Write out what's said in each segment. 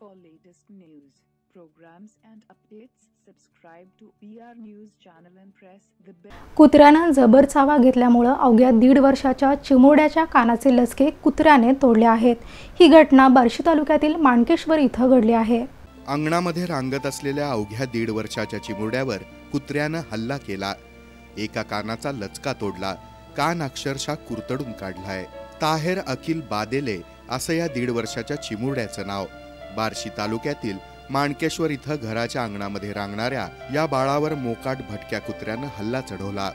For latest news, programs and updates, subscribe to BR News channel and press the bell. कुत्र्यानं जबर चावा घेतल्यामुळे अवघ्या 1.5 वर्षाच्या चिमुरड्याच्या कानाचे लचके कुत्र्याने तोडले आहेत। ही घटना बार्शी तालुक्यातील माणकेश्वर इथं घडली आहे। अंगणामध्ये रांगत असलेल्या अवघ्या 1.5 वर्षाच्या चिमुरड्यावर कुत्र्यानं हल्ला केला। एका कानाचा लचका तोडला, कान अक्षरशः कुरतडून काढलाय। ताहेर अखिल बादेले असं या 1.5 वर्षाच्या चिमुरड्याचं नाव। बार्शी तालुक्यातील माणकेश्वर इथं घराच्या अंगणामध्ये रांगणाऱ्या या बाळावर मोकाट भटक्या कुत्र्यानं हल्ला चढवला।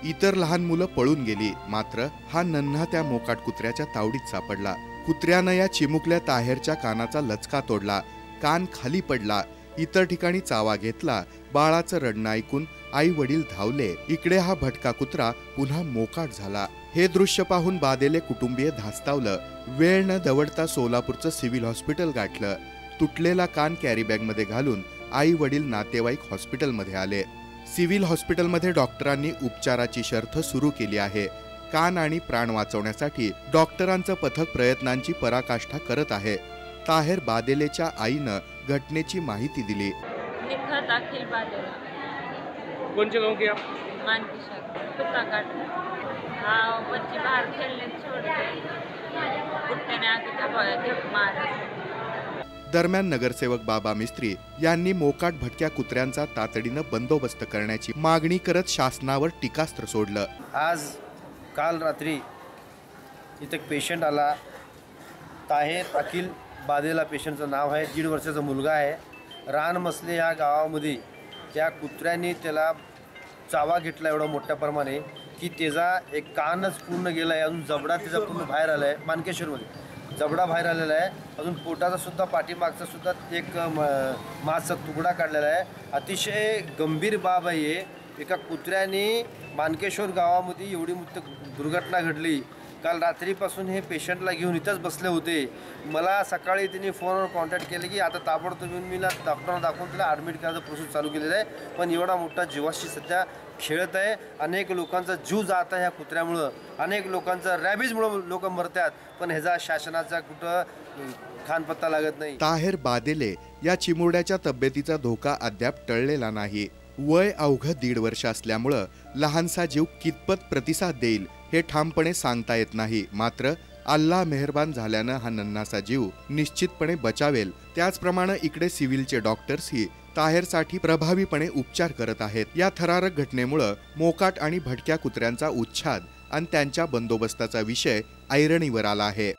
इतर लहान मुलं पळून गेली, मात्र हा नन्हा त्या मोकाट कुत्र्याच्या तावडीत सापडला। कुत्र्यानं या चिमुकल्या ताहेरच्या कानाचा लचका तोडला, कान खाली पडला, इतर ठिकाणी चावा घेतला। बाळाचं रडणं ऐकून आई वडील धावले। इकडे हा भटका कुत्रा पुन्हा मोकाट झाला। हे दृश्य पाहून बादेले कुटुंबीय धास्तावलं। वेळ न दवडता सोलापूरचं सिव्हिल हॉस्पिटल गाठलं। तुटलेला कान कॅरी बॅग मध्ये घालून आई वडील नातेवाईक हॉस्पिटलमध्ये आले। सिव्हिल हॉस्पिटलमध्ये डॉक्टरांनी उपचाराची शर्थ सुरू केली आहे। कान आणि प्राण वाचवण्यासाठी डॉक्टरांचं पथक प्रयत्नांची पराकाष्ठा करत आहे। ताहेर बादेलेच्या आईनं घटनेची माहिती दिली। निखत अखिल बादेला। कौन से गांव के आप? मानकेश्वर कुत्ता काट हाँ बच्चे बाहर खेलने छोड़ गए, कुत्ते ने आके झप मारा। दरम्यान नगरसेवक बाबा मिस्त्री यांनी मोकाट भटक्या कुत्र्यांचा तातडीनं बंदोबस्त करण्याची मागणी करत शासनावर टीकास्त्र सोडलं। काल रात्री इथे एक पेशंट आला, ताहेर अखिल बादेला पेशंटचं नाव आहे। 1.5 वर्षाचा मुलगा आहे। रानमसले या गावामध्ये त्या कुत्र्याने त्याला चावा घेतला एवढा मोठ्या प्रमाणे की त्याचा एक कानच पूर्ण गेला आहे। अजून जबडा त्याचा पूर्ण बाहेर आला आहे। मानकेश्वरमध्ये जबडा बाहेर आलेला आहे। अजून पोटाचा सुद्धा पाठीमागचा सुद्धा एक मांसचा तुकडा काढलेला आहे। अतिशय गंभीर बाब आहे। एका कुत्र्याने मानकेश्वर गावामध्ये एवढी मोठी दुर्घटना घडली। काल रात्रीपासून हे पेशंटला घेऊन इथंच बसले होते। मला सकाळी त्यांनी फोनवर कॉन्टॅक्ट केले की आता ताबडतोब येऊन मी डॉक्टरांना दाखवून त्याला ॲडमिट करायचं प्रोसेस चालू केलेलं आहे। पण एवढा मोठा जीवाशी सध्या खेळत आहे। अनेक लोकांचा जीव जात आहे ह्या कुत्र्यामुळं। अनेक लोकांचा रॅबीजमुळं लोक मरतात, पण ह्याचा शासनाचा कुठं खानपत्ता लागत नाही। ताहेर बादेले या चिमुरड्याच्या तब्येतीचा धोका अद्याप टळलेला नाही। वय अवघं 1.5 वर्ष असल्यामुळं लहानसा जीव कितपत प्रतिसाद देईल हे ठामपणे सांगता येत नाही। मात्र अल्लाह मेहरबान झाल्यानं हा नन्हासा जीव निश्चितपणे बचावेल। त्याचप्रमाणे इकडे सिव्हिलचे डॉक्टर्सही ताहेरसाठी प्रभावीपणे उपचार करत आहेत। या थरारक घटनेमुळे मोकाट आणि भटक्या कुत्र्यांचा उच्छाद आणि त्यांच्या बंदोबस्ताचा विषय ऐरणीवर आला आहे।